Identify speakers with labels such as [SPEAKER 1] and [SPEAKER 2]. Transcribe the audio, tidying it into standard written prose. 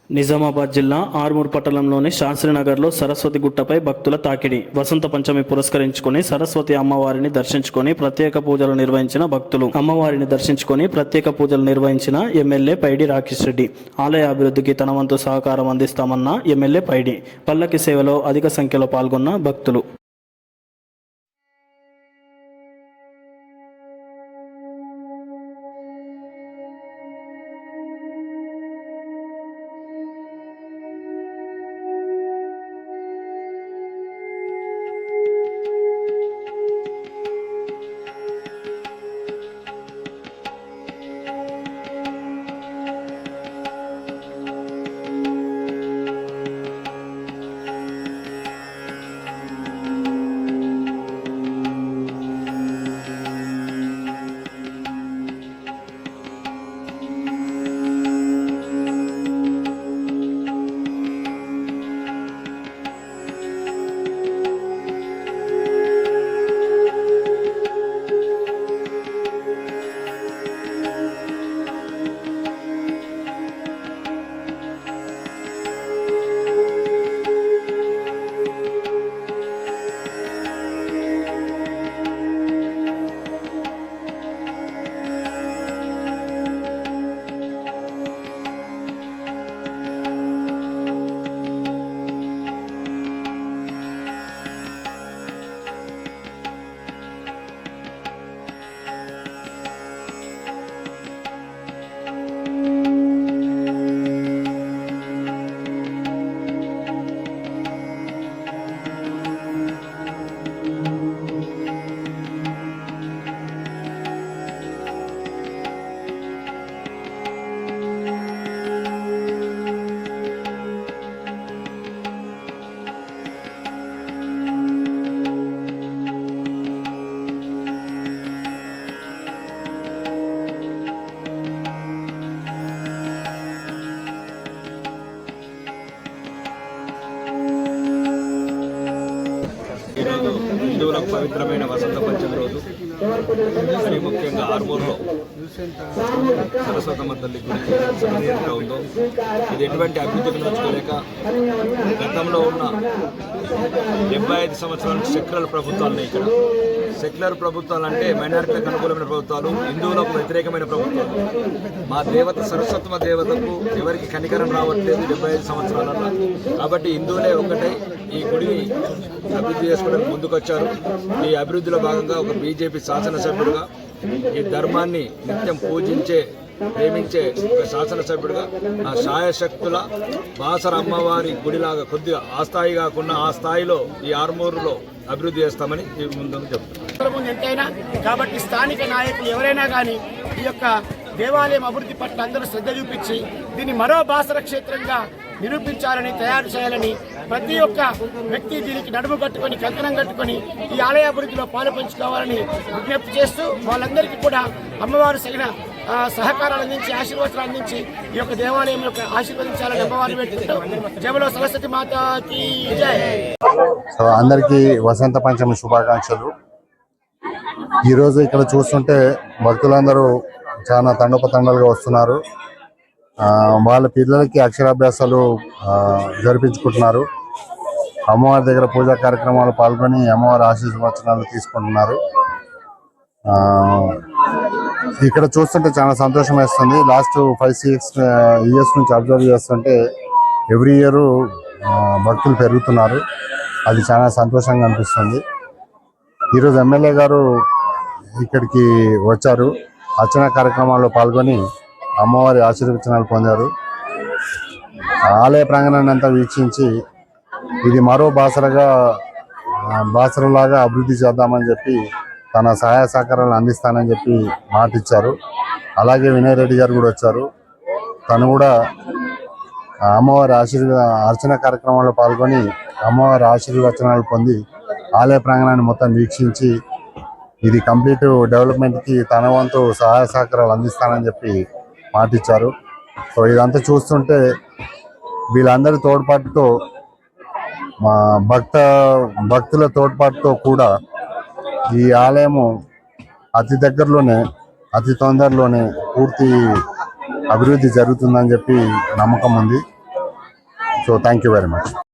[SPEAKER 1] నిజామాబాద్ జిల్లా ఆర్మూర్ పట్టణంలోని శాస్త్రీనగర్లో సరస్వతి గుట్టపై భక్తుల తాకిడి. వసంత పంచమి పురస్కరించుకుని సరస్వతి అమ్మవారిని దర్శించుకొని ప్రత్యేక పూజలు నిర్వహించిన భక్తులు. అమ్మవారిని దర్శించుకొని ప్రత్యేక పూజలు నిర్వహించిన ఎమ్మెల్యే పైడి రాకేష్ రెడ్డి. ఆలయ అభివృద్ధికి తన వంతు సహకారం అందిస్తామన్న ఎమ్మెల్యే పైడి. పల్లకి సేవలో అధిక సంఖ్యలో పాల్గొన్న భక్తులు.
[SPEAKER 2] హిందువులకు పవిత్రమైన వసంత పంచమి రోజు మరి ముఖ్యంగా ఆర్మూర్లో సరస్వతమ్మ తల్లి గుడి ఉందో ఇది ఎటువంటి అభివృద్ధికి నోచుకోలేక గతంలో ఉన్న 75 సంవత్సరాల సెక్యులర్ ప్రభుత్వాలని ఇక్కడ సెక్యులర్ ప్రభుత్వాలు అంటే మైనారిటీలకు అనుకూలమైన ప్రభుత్వాలు, హిందువులకు వ్యతిరేకమైన ప్రభుత్వాలు. మా దేవత సరస్వతమ్మ దేవతకు ఎవరికి కనికరం రావట్లేదు 75 సంవత్సరాలలో. కాబట్టి హిందువులే ఒకటై ఈ గుడిని అభివృద్ధి చేసుకోవడానికి ముందుకొచ్చారు. ఈ అభివృద్ధిలో భాగంగా ఒక బీజేపీ శాసనసభ్యుడుగా ఈ ధర్మాన్ని నిత్యం పూజించే ప్రేమించే ఒక శాసనసభ్యుడిగా ఆ శాయశక్తుల బాసర అమ్మవారి గుడిలాగా కొద్దిగా ఆ స్థాయి కాకుండా ఆ స్థాయిలో ఈ ఆర్మూరులో అభివృద్ధి చేస్తామని ముందు చెప్తున్నాం.
[SPEAKER 3] ఎంతైనా కాబట్టి స్థానిక నాయకులు ఎవరైనా కానీ ఈ యొక్క దేవాలయం అభివృద్ధి పట్ల అందరూ శ్రద్ధ చూపించి దీన్ని మరో బాసర క్షేత్రంగా నిరూపించాలని, తయారు చేయాలని ప్రతి ఒక్క వ్యక్తి దీనికి నడుము కట్టుకొని కంకణం కట్టుకొని ఈ ఆలయ అభివృద్ధిలో పాలు పంచుకోవాలని విజ్ఞప్తి చేస్తూ వాళ్ళందరికీ కూడా అమ్మవారు సగిన సహకారాలు అందించి ఆశీర్వచనాలు అందించి ఈ యొక్క దేవాలయం యొక్క ఆశీర్వదించాలని అమ్మవారిని పెట్టుకుంటూ జయబలో సరస్వతి మాతాకి జై.
[SPEAKER 4] అందరికీ వసంత పంచమి శుభాకాంక్షలు. ఈరోజు ఇక్కడ చూస్తుంటే భక్తులందరూ చాలా తండోపతండాలుగా వస్తున్నారు. వాళ్ళ పిల్లలకి అక్షరాభ్యాసాలు జరిపించుకుంటున్నారు. అమ్మవారి దగ్గర పూజా కార్యక్రమాలు పాల్గొని అమ్మవారి ఆశీర్వచనాలు తీసుకుంటున్నారు. ఇక్కడ చూస్తుంటే చాలా సంతోషం వేస్తుంది. లాస్ట్ 5-6 ఇయర్స్ నుంచి అబ్జర్వ్ చేస్తుంటే ఎవ్రీ ఇయర్ భక్తులు పెరుగుతున్నారు. అది చాలా సంతోషంగా అనిపిస్తుంది. ఈరోజు ఎమ్మెల్యే గారు ఇక్కడికి వచ్చారు. అర్చన కార్యక్రమాల్లో పాల్గొని అమ్మవారి ఆశీర్వచనాలు పొందారు. ఆలయ ప్రాంగణాన్ని అంతా వీక్షించి ఇది మరో బాసరలాగా అభివృద్ధి చేద్దామని చెప్పి తన సహాయ సహకారాలు అందిస్తానని చెప్పి మాట ఇచ్చారు. అలాగే వినయ్ రెడ్డి గారు కూడా వచ్చారు. తను కూడా అమ్మవారి అర్చన కార్యక్రమాల్లో పాల్గొని అమ్మవారి ఆశీర్వచనాలు పొంది ఆలయ ప్రాంగణాన్ని మొత్తం వీక్షించి ఇది కంప్లీట్ డెవలప్మెంట్కి తన వంతు సహాయ సహకారాలు అందిస్తానని చెప్పి మాటిచ్చారు. సో ఇదంతా చూస్తుంటే వీళ్ళందరి తోడ్పాటుతో మా భక్తుల తోడ్పాటుతో కూడా ఈ ఆలయము అతి దగ్గరలోనే అతి తొందరలోనే పూర్తి అభివృద్ధి జరుగుతుందని చెప్పి నమ్మకం ఉంది. So thank you very much.